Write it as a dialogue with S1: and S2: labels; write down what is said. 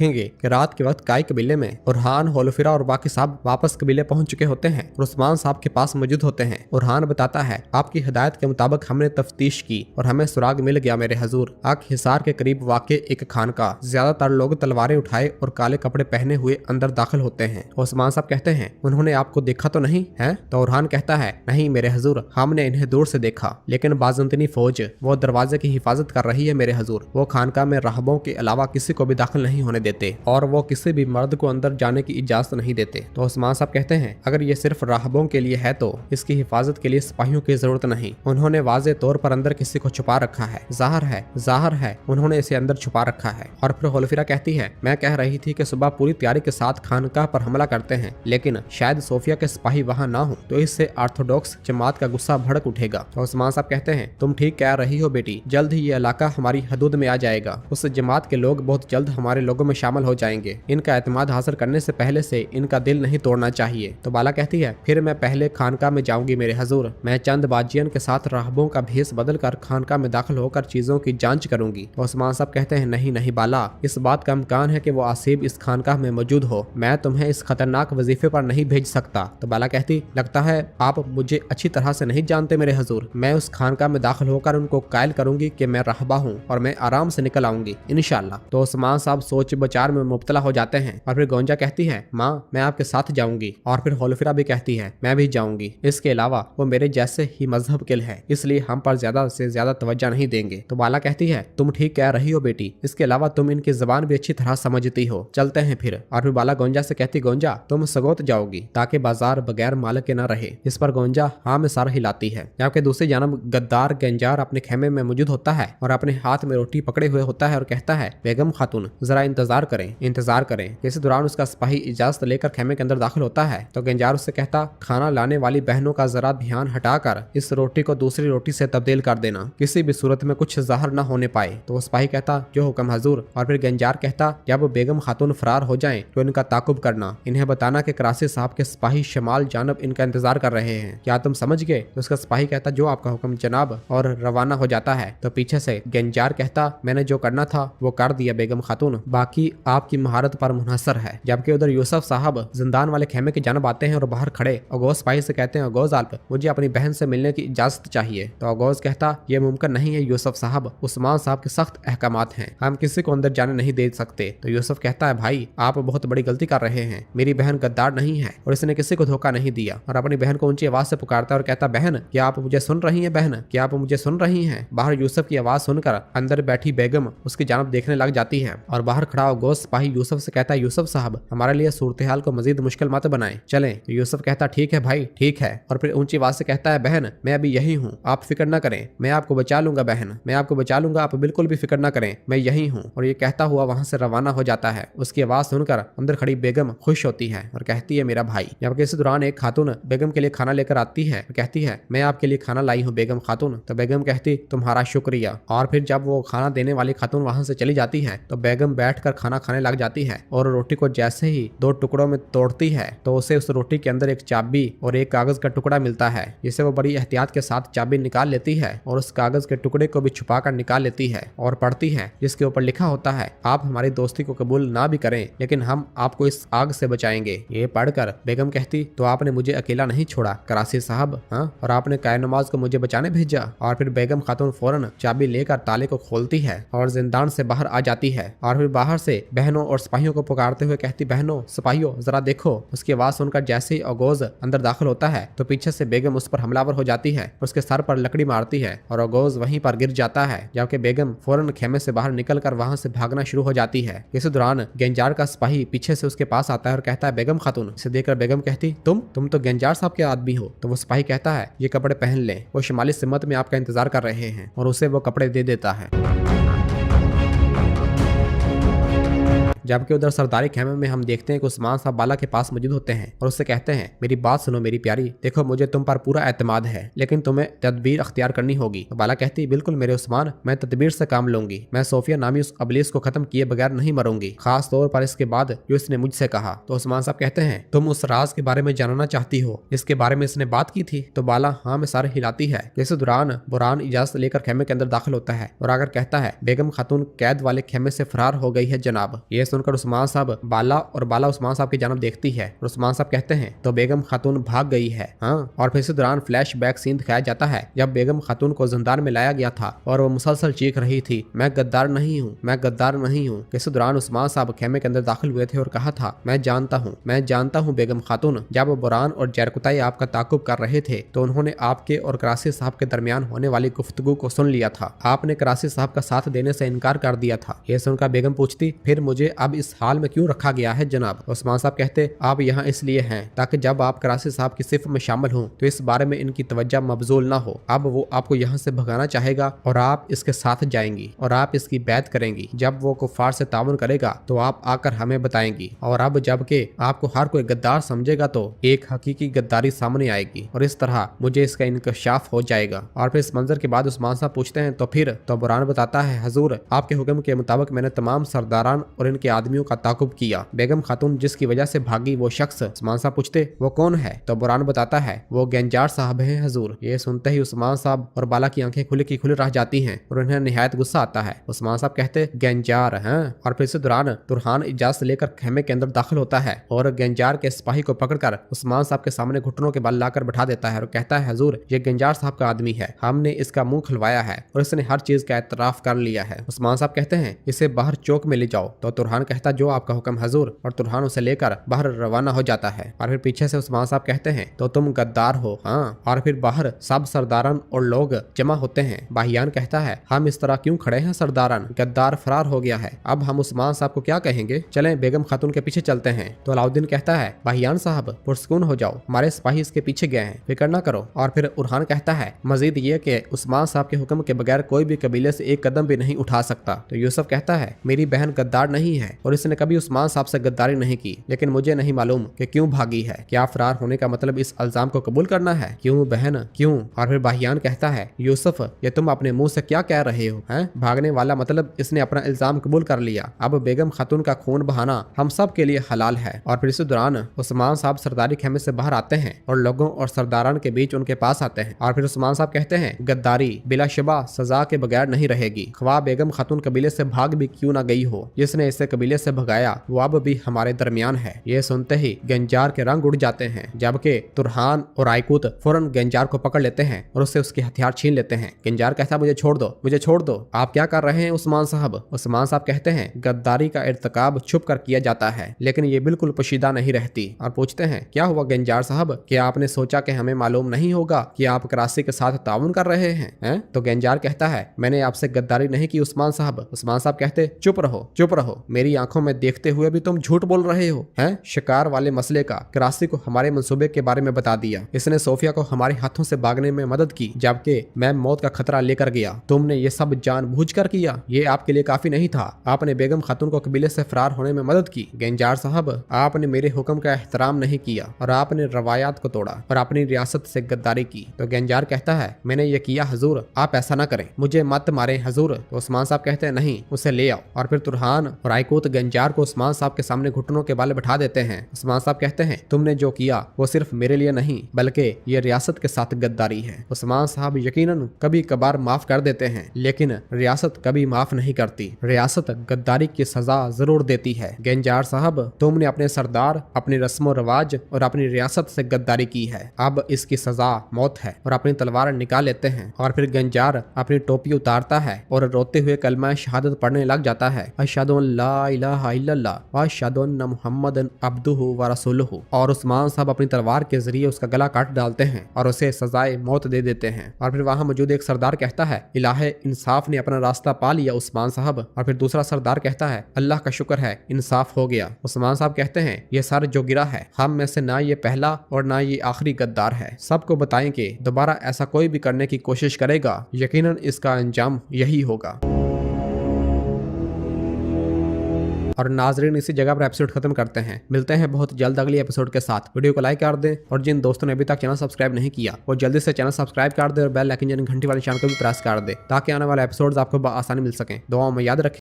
S1: देखेंगे कि रात के वक्त काई कबीले में उरहान, होलोफिरा और बाकी साहब वापस कबीले पहुंच चुके होते हैं और उस्मान साहब के पास मौजूद होते हैं। उरहान बताता है, आपकी हिदायत के मुताबिक हमने तफ्तीश की और हमें सुराग मिल गया मेरे हजूर। आग हिसार के करीब वाक़ एक खानका, ज्यादातर लोग तलवारें उठाए और काले कपड़े पहने हुए अंदर दाखिल होते हैं। उस्मान साहब कहते हैं, उन्होंने आपको देखा तो नहीं है? तो उरहान कहता है, नहीं मेरे हजूर, हमने इन्हें दूर से देखा, लेकिन बाज़ंतनी फौज वो दरवाजे की हिफाजत कर रही है मेरे हजूर। वो खानका में राहबों के अलावा किसी को भी दाखिल नहीं होने देते और वो किसी भी मर्द को अंदर जाने की इजाजत नहीं देते। तो उस्मान साहब कहते हैं, अगर ये सिर्फ राहबों के लिए है तो इसकी हिफाजत के लिए सिपाहियों की जरूरत नहीं। उन्होंने वाज़े तौर पर अंदर किसी को छुपा रखा है, जाहिर है उन्होंने इसे अंदर छुपा रखा है। और फिर होलोफिरा कहती है, मैं कह रही थी कि सुबह पूरी तैयारी के साथ खानकाह पर हमला करते हैं, लेकिन शायद सोफिया के सिपाही वहाँ ना हो, तो इससे ऑर्थोडॉक्स जमात का गुस्सा भड़क उठेगा। तो उस्मान साहब कहते हैं, तुम ठीक कह रही हो बेटी, जल्द ही ये इलाका हमारी हदूद में आ जाएगा। उस जमात के लोग बहुत जल्द हमारे लोगों में शामिल हो जाएंगे। इनका एतमाद हासिल करने से पहले से इनका दिल नहीं तोड़ना चाहिए। तो बाला कहती है, फिर मैं पहले खानकाह में जाऊंगी मेरे हजूर। मैं चंद बाजियन के साथ राहबों का भेस बदल कर खानकाह में दाखिल होकर चीजों की जांच करूंगी। तो उस्मान साहब कहते हैं, नहीं नहीं बाला, इस बात का इम्कान है कि वो आसिब इस खानकाह में मौजूद हो। मैं तुम्हें इस खतरनाक वजीफे पर नहीं भेज सकता। तो बाला कहती, लगता है आप मुझे अच्छी तरह से नहीं जानते मेरे हजूर। मैं उस खानकाह में दाखिल होकर उनको कायल करूंगी कि मैं राहबा हूँ और मैं आराम से निकल आऊंगी इंशाल्लाह। तो उस्मान साहब सोच विचार में मुब्तला हो जाते हैं और फिर गोंजा कहती है, माँ मैं आपके साथ जाऊंगी। और फिर होलोफिरा भी कहती है, मैं भी जाऊंगी। इसके अलावा वो मेरे जैसे ही मजहब किल है, इसलिए हम पर ज्यादा से ज्यादा तवज्जो नहीं देंगे। तो बाला कहती है, तुम ठीक कह रही हो बेटी, इसके अलावा तुम इनकी जबान भी अच्छी तरह समझती हो, चलते हैं फिर। और फिर बाला गोंजा से कहती, गोंजा तुम सगोत जाओगी ताकि बाजार बगैर मालिक के न रहे। इस पर गोंजा हाँ में सर हिलाती है। जबकि दूसरी जानब गद्दार गेंजार अपने खेमे में मौजूद होता है और अपने हाथ में रोटी पकड़े हुए होता है और कहता है, बेगम खातून जरा इंतजार करें। इसी दौरान उसका सिपाही इजाजत लेकर खेमे के अंदर दाखिल होता है। तो गेंजार उससे कहता, खाना लाने वाली बहनों का जरा ध्यान हटाकर इस रोटी को दूसरी रोटी से तब्दील कर देना, किसी भी सूरत में कुछ ज़हर न होने पाए। तो वो सिपाही कहता, जो हुक्म हजूर। और फिर गेंजार कहता, जब बेगम खातून फरार हो जाएं तो इनका ताकुब करना, इन्हें बताना कि करासी साहब के सिपाही शमाल जानब इनका इंतजार कर रहे हैं। क्या तुम समझ गए? तो उसका सिपाही कहता, जो आपका हुक्म जनाब, और रवाना हो जाता है। तो पीछे से गेंजार कहता, मैंने जो करना था वो कर दिया बेगम खातून, बाकी आपकी महारत पर मुनहसर है। जबकि उधर यूसुफ साहब जिंदान वाले खेमे की जानब आते हैं और बाहर खड़े अगोज सिपाही से कहते हैं, अगोज आल्प, मुझे अपनी बहन से मिलने की इजाजत चाहिए। तो अगोज कहता, यह मुमकिन नहीं है यूसुफ साहब, उस्मान साहब के सख्त अहकामात हैं, हम किसी को अंदर जाने नहीं दे सकते। तो यूसुफ कहता है, भाई आप बहुत बड़ी गलती कर रहे हैं, मेरी बहन गद्दार नहीं है और इसने किसी को धोखा नहीं दिया। और अपनी बहन को ऊंची आवाज से पुकारता है और कहता, बहन क्या आप मुझे सुन रही हैं? बहन क्या आप मुझे सुन रही हैं? बाहर यूसुफ की आवाज सुनकर अंदर बैठी बेगम उसकी जानब देखने लग जाती है और बाहर खड़ा अगोज सिपाही यूसुफ से कहता है, यूसुफ साहब हमारे लिए सूरत हाल को मजीद मुश्किल मत बनाएं, चलें। तो यूसुफ कहता, ठीक है भाई ठीक है। और फिर ऊंची आवाज से कहता है, बहन मैं अभी यही हूँ, आप फिक्र न करें, मैं आपको बचा लूंगा बहन, मैं आपको बचा लूंगा, आप बिल्कुल भी फिक्र न करें, मैं यही हूँ। और ये कहता हुआ वहां से रवाना हो जाता है। उसकी आवाज सुनकर अंदर खड़ी बेगम खुश होती है और कहती है, मेरा भाई। जबकि इस दौरान एक खातून बेगम के लिए खाना लेकर आती है और कहती है, मैं आपके लिए खाना लाई हूँ बेगम खातून। तो बेगम कहती, तुम्हारा शुक्रिया। और फिर जब वो खाना देने वाली खातून वहां से चली जाती है तो बेगम बैठकर खाना खाने लग जाती है और रोटी को जैसे ही दो टुकड़ों में तोड़ती है तो उसे उस रोटी के अंदर एक चाबी और एक कागज का टुकड़ा मिलता है, जिसे वो बड़ी एहतियात के साथ चाबी निकाल लेती है और उस कागज के टुकड़े को भी छुपा कर निकाल लेती है और पढ़ती है, जिसके ऊपर लिखा होता है, आप हमारी दोस्ती को कबूल ना भी करें लेकिन हम आपको इस आग से बचाएंगे। ये पढ़कर बेगम कहती, तो आपने मुझे अकेला नहीं छोड़ा करासी साहब, हाँ, और आपने कायनमाज को मुझे बचाने भेजा। और फिर बेगम खातून फौरन चाबी लेकर ताले को खोलती है और जिंदान से बाहर आ जाती है। और फिर बाहर से बहनों और सिपाहियों को पुकारते हुए कहती, बहनों सिपाहियों जरा देखो। उसकी आवाज सुनकर जैसे ही अगोज अंदर दाखिल होता है तो पीछे से बेगम उस पर हमलावर हो जाती है, उसके सर पर लकड़ी मारती है और अगोज वहीं पर गिर जाता है। जबकि बेगम फौरन खेमे से बाहर निकलकर वहां से भागना शुरू हो जाती है। इसी दौरान गेंजार का सिपाही पीछे से उसके पास आता है और कहता है, बेगम खातून। इसे देखकर बेगम कहती, तुम तो गेंजार साहब के आदमी हो। तो वो सिपाही कहता है, ये कपड़े पहन ले, वो शिमाली सिमत में आपका इंतजार कर रहे हैं, और उसे वो कपड़े दे देता है। जबकि उधर सरदारी खेमे में हम देखते हैं कि उस्मान साहब बाला के पास मौजूद होते हैं और उससे कहते हैं, मेरी बात सुनो मेरी प्यारी, देखो मुझे तुम पर पूरा एतमाद है लेकिन तुम्हें तदबीर अख्तियार करनी होगी। तो बाला कहती, बिल्कुल मेरे उस्मान, मैं तदबीर से काम लूंगी, मैं सोफिया नामी उस अबलीस को खत्म किए बगैर नहीं मरूंगी, खास तौर पर इसके बाद जो इसने मुझसे कहा। तो उस्मान साहब कहते हैं, तुम उस राज के बारे में जानना चाहती हो जिसके बारे में इसने बात की थी? तो बाला हाँ में सर हिलाती है। इस दौरान बुरान इजाजत लेकर खेमे के अंदर दाखिल होता है और आकर कहता है, बेगम खातून कैद वाले खेमे से फरार हो गई है जनाब। ये सुनकर उस्मान साहब बाला और बाला उस्मान साहब की जानब देखती है और उस्मान साहब कहते हैं तो बेगम खातून भाग गई है। हाँ, और फिर इसी दौरान फ्लैश बैक सीन दिखाया जाता है जब बेगम खातून को जिंदान में लाया गया था और वो मुसलसल चीख रही थी, मैं गद्दार नहीं हूँ, मैं गद्दार नहीं हूँ। इसी दौरान उस्मान साहब खेमे के अंदर दाखिल हुए थे और कहा था, मैं जानता हूँ बेगम खातून, जब बुरहान और जरकुताई आपका ताकुब कर रहे थे तो उन्होंने आपके और कराची साहब के दरमियान होने वाली गुफ्तगू को सुन लिया था। आपने कराची साहब का साथ देने से इनकार कर दिया था। ये सुनकर बेगम पूछती, फिर मुझे अब इस हाल में क्यों रखा गया है जनाब? उस्मान साहब कहते, आप यहाँ इसलिए हैं ताकि जब आप कराची साहब की सिफ में शामिल हों तो इस बारे में इनकी तवज्जो मबजूल ना हो। अब वो आपको यहाँ से भगाना चाहेगा और आप इसके साथ जाएंगी और आप इसकी बैत करेंगी। जब वो कुफार से ताउन करेगा तो आप आकर हमें बताएंगी और अब जबकि आपको हर कोई गद्दार समझेगा तो एक हकीकी गद्दारी सामने आएगी और इस तरह मुझे इसका इंकशाफ हो जाएगा। और फिर इस मंजर के बाद उस्मान साहब पूछते हैं, तो फिर? तो बुरहान बताता है, हजूर आपके हुक्म के मुताबिक मैंने तमाम सरदारान और इनके आदमियों का ताकुब किया। बेगम खातून जिसकी वजह से भागी वो शख्स। उस्मान साहब पूछते, वो कौन है? तो बुरहान बताता है, वो गंजार साहब हैं हजूर। ये सुनते ही उस्मान साहब और बाला की आंखें खुली की खुली रह जाती हैं और उन्हें निहायत गुस्सा आता है। उस्मान साहब कहते, गंजार हैं। और फिर इसी दौरान तुरहान इजाजत लेकर खेमे के अंदर दाखिल होता है और गंजार के सिपाही को पकड़कर उस्मान साहब के सामने घुटनों के बल लाकर बैठा देता है और कहता है, हजूर ये गंजार साहब का आदमी है, हमने इसका मुंह खुलवाया है और इसने हर चीज का एतराफ कर लिया है। उस्मान साहब कहते हैं, इसे बाहर चौक में ले जाओ। तो तुरहान कहता, जो आपका हुक्म हजूर। और तुरहान उसे लेकर बाहर रवाना हो जाता है। और फिर पीछे से उस्मान साहब कहते हैं, तो तुम गद्दार हो? हाँ। और फिर बाहर सब सरदारन और लोग जमा होते हैं। बाहियान कहता है, हम इस तरह क्यों खड़े हैं सरदारन, गद्दार फरार हो गया है, अब हम उस्मान साहब को क्या कहेंगे? चलें बेगम खातून के पीछे चलते हैं। तो अलाउद्दीन कहता है, बाहियान साहब पुरसकून हो जाओ, हमारे सिपाही इसके पीछे गए हैं, फिक्र न करो। और फिर उरहान कहता है, मजीद ये कि उस्मान साहब के हुक्म के बगैर कोई भी कबीले से एक कदम भी नहीं उठा सकता। तो यूसुफ कहता है, मेरी बहन गद्दार नहीं है और इसने कभी उस्मान साहब से गद्दारी नहीं की, लेकिन मुझे नहीं मालूम कि क्यों भागी है। क्या फरार होने का मतलब इस इल्जाम को कबूल करना है? क्यों बहन, क्यों? और फिर बाहियान कहता है, यूसुफ ये तुम अपने मुंह से क्या कह रहे हो? हैं? भागने वाला मतलब इसने अपना इल्जाम कबूल कर लिया। अब बेगम खातून का खून बहाना हम सब के लिए हलाल है। और फिर इसी दौरान उस्मान साहब सरदारी खेमे से बाहर आते हैं और लोगों और सरदारान के बीच उनके पास आते हैं। और फिर उस्मान साहब कहते हैं, गद्दारी बिलाशुबा सजा के बगैर नहीं रहेगी, ख्वाह बेगम खातून कबीले से भाग भी क्यों ना गई हो। जिसने इसे कबीले से भगाया वो अब भी हमारे दरमियान है। ये सुनते ही गंजार के रंग उड़ जाते हैं, जबकि तुरहान और आयकूत फौरन गंजार को पकड़ लेते हैं और उससे उसके हथियार छीन लेते हैं। गंजार कहता है, मुझे छोड़ दो, मुझे छोड़ दो, आप क्या कर रहे हैं उस्मान साहब? उस्मान साहब कहते हैं, गद्दारी का इर्तिकाब छुप कर किया जाता है लेकिन ये बिल्कुल पोशीदा नहीं रहती। और पूछते हैं, क्या हुआ गंजार साहब, क्या आपने सोचा कि हमें मालूम नहीं होगा कि आप कराची के साथ ताउन कर रहे हैं? तो गंजार कहता है, मैंने आपसे गद्दारी नहीं की उस्मान साहब। उस्मान साहब कहते, चुप रहो, चुप रहो, मेरी आंखों में देखते हुए भी तुम झूठ बोल रहे हो। हैं? शिकार वाले मसले का कराची को हमारे मंसूबे के बारे में बता दिया, इसने सोफिया को हमारे हाथों से भागने में मदद की जबकि मैं मौत का खतरा लेकर गया। तुमने ये सब जानबूझकर किया, ये आपके लिए काफी नहीं था। आपने बेगम खातून को कबीले से फरार होने में मदद की। गंजार साहब आपने मेरे हुक्म का एहतराम नहीं किया और आपने रवायात को तोड़ा और अपनी रियासत से गद्दारी की। तो गंजार कहता है, मैंने ये किया हजूर, आप ऐसा ना करें, मुझे मत मारे हजूर। तो उस्मान साहब कहते हैं, नहीं, उसे ले आओ। और फिर तुरहान और आयकूत गंजार को उस्मान साहब के सामने घुटनों के बल बैठा देते हैं। उस्मान साहब कहते हैं, तुमने जो किया वो सिर्फ मेरे लिए नहीं बल्कि ये रियासत के साथ गद्दारी है। उस्मान साहब यकीनन कभी कभार माफ कर देते हैं लेकिन रियासत कभी माफ नहीं करती। रियासत गद्दारी की सजा जरूर देती है। गंजार साहब तुमने अपने सरदार, अपनी रस्मो रवाज और अपनी रियासत से गद्दारी की है, अब इसकी सजा मौत है। और अपनी तलवार निकाल लेते हैं। और फिर गंजार अपनी टोपी उतारता है और रोते हुए कलमा शहादत पढ़ने लग जाता है, अशहदु अल्ला इलाहा इल्लल्लाह व अशहदु अन्ना मुहम्मदन अब्दुहु व रसूलुहु। और उस्मान साहब अपनी तलवार के जरिए उसका गला काट डालते हैं और उसे सजाए मौत दे देते हैं। और फिर वहां मौजूद एक सरदार कहता है, इलाहे इंसाफ ने अपना रास्ता पा लिया उस्मान साहब। और फिर दूसरा सरदार कहता है, अल्लाह का शुक्र है, इंसाफ हो गया। उस्मान साहब कहते हैं, ये सर जो गिरा है हम में से ना ये पहला और ना ये आखिरी गद्दार है। सबको बताएं कि दोबारा ऐसा कोई भी करने की कोशिश करेगा यकीनन इसका अंजाम यही होगा। और नाजरीन इसी जगह पर एपिसोड खत्म करते हैं। मिलते हैं बहुत जल्द अगली एपिसोड के साथ। वीडियो को लाइक कर दें और जिन दोस्तों ने अभी तक चैनल सब्सक्राइब नहीं किया वो जल्दी से चैनल सब्सक्राइब कर दे और बेल आइकन यानी घंटी वाले निशान को भी प्रेस कर दे ताकि आने वाले एपिसोड्स आपको आसानी मिल सकें। दुआओं में याद रखें।